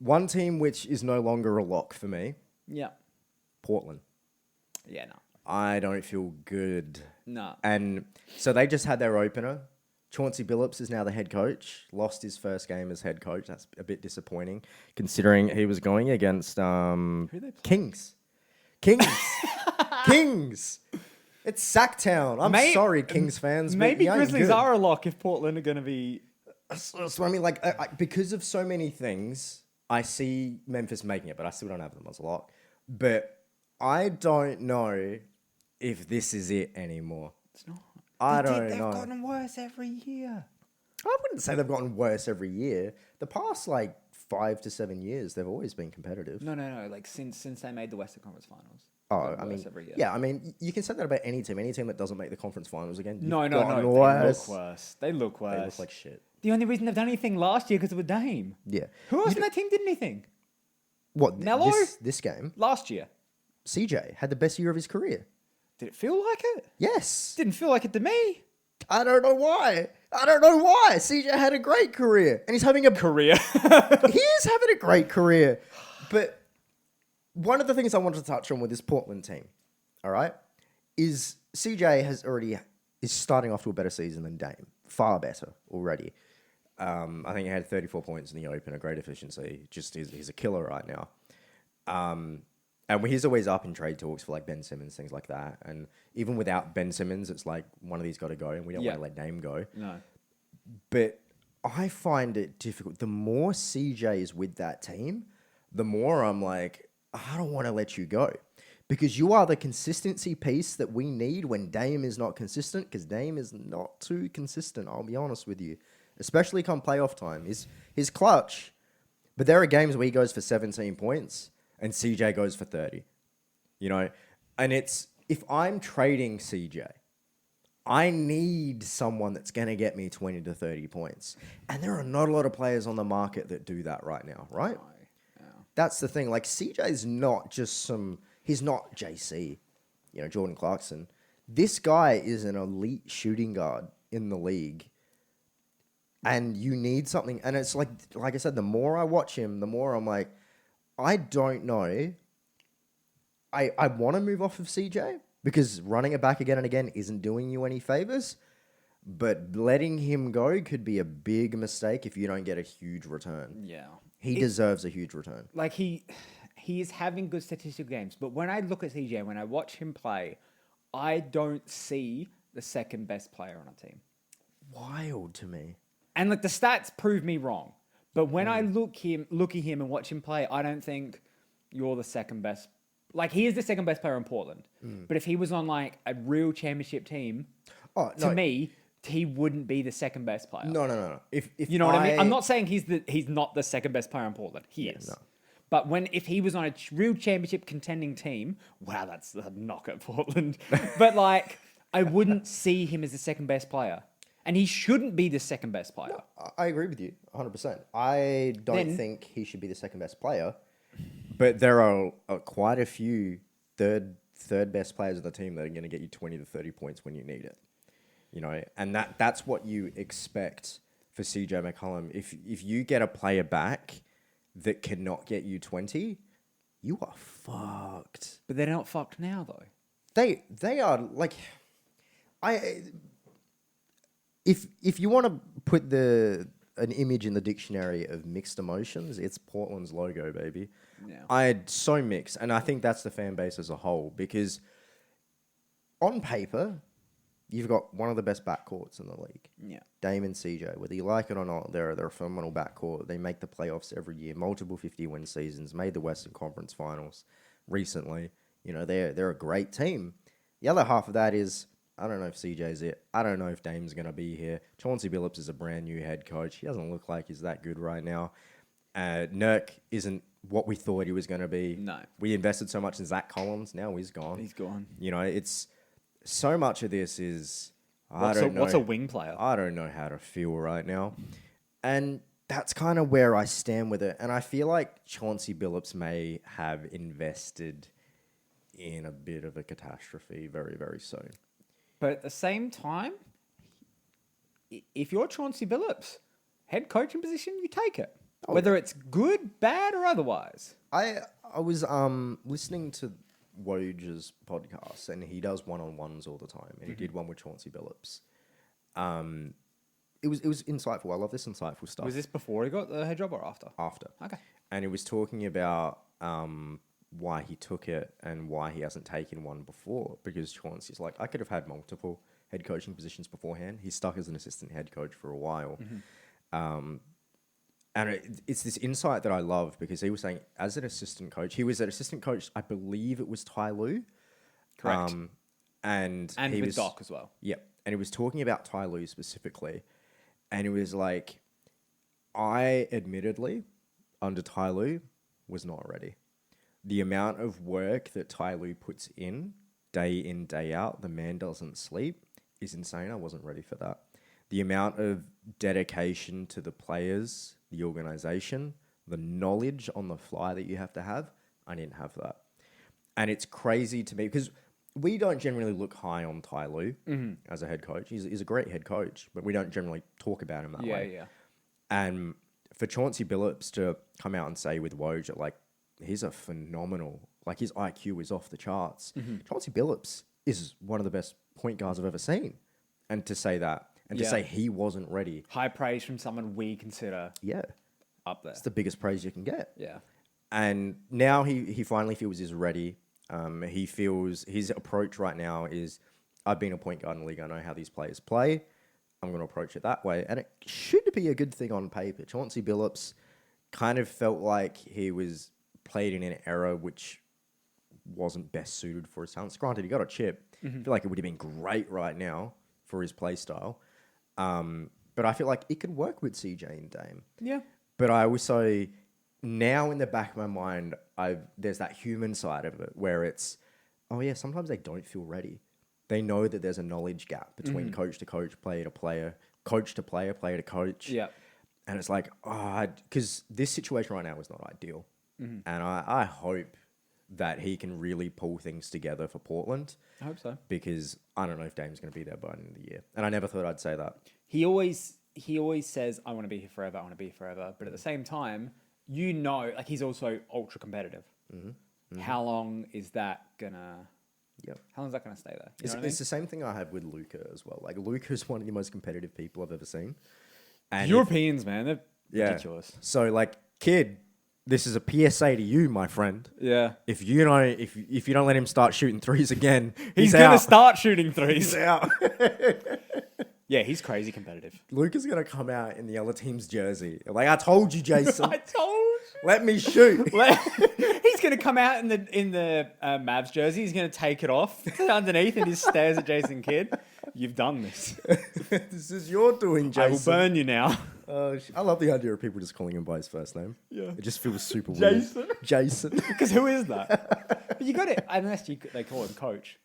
One team which is no longer a lock for me, Yeah. Portland. Yeah, no. I don't feel good. No. And so they just had their opener. Chauncey Billups is now the head coach. Lost his first game as head coach. That's a bit disappointing, considering he was going against Who they play? Kings. Kings. It's Sacktown. I'm sorry, Kings fans. but Maybe you ain't Grizzlies good. are a lock if Portland are going to be... So I mean, like, because of so many things, I see Memphis making it, but I still don't have them as a lock. But I don't know if this is it anymore. It's not. I don't They've know. gotten worse every year. I wouldn't say they've gotten worse every year. The past, 5 to 7 years, they've always been competitive. No. Like, since they made the Western Conference Finals. Oh, Gotten I mean, worse every year. yeah, I mean, you can say that about any team. Any team that doesn't make the conference finals again. No. They Look worse. They look worse. They look like shit. The only reason they've done anything last year because of a Dame. Yeah. Who else in that team did anything? What? Melo? This game, Last year. CJ had the best year of his career. Did it feel like it? Yes. Didn't feel like it to me. I don't know why. CJ had a great career, and he's having a Career. he is having a great career. But one of the things I wanted to touch on with this Portland team, all right, is CJ is starting off to a better season than Dame. Far better already. I think he had 34 points in the open, a great efficiency. Just he's a killer right now. And he's always up in trade talks for like Ben Simmons, things like that. And even without Ben Simmons, it's like one of these got to go, and we don't want to let Dame go. No. But I find it difficult. The more CJ is with that team, the more I'm like, I don't want to let you go. Because you are the consistency piece that we need when Dame is not consistent, because Dame is not too consistent, I'll be honest with you. Especially come playoff time. He's clutch, but there are games where he goes for 17 points and CJ goes for 30. And it's, if I'm trading CJ, I need someone that's going to get me 20 to 30 points. And there are not a lot of players on the market that do that right now, right? Yeah. That's the thing. Like, CJ's not just he's not JC, Jordan Clarkson. This guy is an elite shooting guard in the league. And you need something. And it's like I said, the more I watch him, the more I'm like, I don't know. I want to move off of CJ because running it back again and again isn't doing you any favors. But letting him go could be a big mistake if you don't get a huge return. Yeah. He deserves a huge return. Like, he is having good statistical games. But when I look at CJ, when I watch him play, I don't see the second best player on a team. Wild to me. And like the stats prove me wrong. But when I look at him and watch him play, I don't think you're the second best. Like, he is the second best player in Portland. But if he was on like a real championship team, to me, he wouldn't be the second best player. No. If you know what I mean? I'm not saying he's not the second best player in Portland. He is. No. But if he was on a real championship contending team, wow, that's a knock at Portland. But like, I wouldn't see him as the second best player. And he shouldn't be the second best player. I agree with you 100%. I don't think he should be the second best player. But there are quite a few third best players on the team that are going to get you 20 to 30 points when you need it. And that's what you expect for CJ McCollum. If you get a player back that cannot get you 20, you are fucked. But they're not fucked now, though. They are like, if you want to put an image in the dictionary of mixed emotions, it's Portland's logo, baby. Yeah. So mixed, and I think that's the fan base as a whole, because on paper, you've got one of the best backcourts in the league. Yeah. Dame and CJ, whether you like it or not, they're a phenomenal backcourt. They make the playoffs every year, multiple 50-win seasons, made the Western Conference Finals recently. They're a great team. The other half of that is, I don't know if CJ's it. I don't know if Dame's going to be here. Chauncey Billups is a brand new head coach. He doesn't look like he's that good right now. Nurk isn't what we thought he was going to be. No. We invested so much in Zach Collins. Now he's gone. He's gone. It's so much of this is, What's a wing player? I don't know how to feel right now. And that's kind of where I stand with it. And I feel like Chauncey Billups may have invested in a bit of a catastrophe very, very soon. But at the same time, if you're Chauncey Billups, head coaching position, you take it. whether it's good, bad, or otherwise. I was listening to Woj's podcast, and he does one-on-ones all the time, and he did one with Chauncey Billups. It was insightful. I love this insightful stuff. Was this before he got the head job or after? After? Okay. And it was talking about why he took it and why he hasn't taken one before. Because Chauncey's like, I could have had multiple head coaching positions beforehand. He's stuck as an assistant head coach for a while. And it's this insight that I love, because he was saying, as an assistant coach, he was an assistant coach, I believe it was Ty Lue. Correct. And And he with was, Doc as well. Yeah. And he was talking about Ty Lue specifically. And it was like, I admittedly, under Ty Lue, was not ready. The amount of work that Ty Lue puts in, day out, the man doesn't sleep, is insane. I wasn't ready for that. The amount of dedication to the players, the organization, the knowledge on the fly that you have to have, I didn't have that. And it's crazy to me, because we don't generally look high on Ty Lue as a head coach. He's a great head coach, but we don't generally talk about him that way. Yeah. And for Chauncey Billups to come out and say with Woj that, like, he's a phenomenal, like, his IQ is off the charts. Chauncey Billups is one of the best point guards I've ever seen. And to say that, and to Yeah. say he wasn't ready, High praise from someone we consider yeah, up there. it's the biggest praise you can get. Yeah. And now he finally feels he's ready. He feels his approach right now is, I've been a point guard in the league. I know how these players play. I'm going to approach it that way. And it should be a good thing on paper. Chauncey Billups kind of felt like he was played in an era which wasn't best suited for his talents. Granted, he got a chip. I feel like it would have been great right now for his play style. But I feel like it could work with CJ and Dame. Yeah. But I also, now in the back of my mind, there's that human side of it where it's, oh yeah, sometimes they don't feel ready. They know that there's a knowledge gap between coach to coach, player to player, coach to player, player to coach. Yeah. And it's like, because this situation right now is not ideal. And I hope that he can really pull things together for Portland, I hope so. because I don't know if Dame's going to be there by the end of the year. And I never thought I'd say that. He always says, I want to be here forever, I want to be here forever. But at the same time, you know, like, he's also ultra competitive. How long is that gonna Yep. how long is that gonna stay there? You It's, know what I mean? it's the same thing I have with Luca as well. Like, Luca's one of the most competitive people I've ever seen. And Europeans, man, they're yeah. ridiculous. So, like, kid, this is a PSA to you, my friend. Yeah. If you don't let him start shooting threes again, He's out. gonna start shooting threes. He's out. Yeah, he's crazy competitive. Luca's gonna come out in the other team's jersey. Like, I told you, Jason. I told you. Let me shoot. He's gonna come out in the Mavs jersey. He's gonna take it off underneath, and he stares at Jason Kidd. You've done this. This is your doing, Jason. I will burn you now. I love the idea of people just calling him by his first name. Yeah. It just feels super Jason. weird. Jason. Because who is that? But you got it. Unless they call him Coach.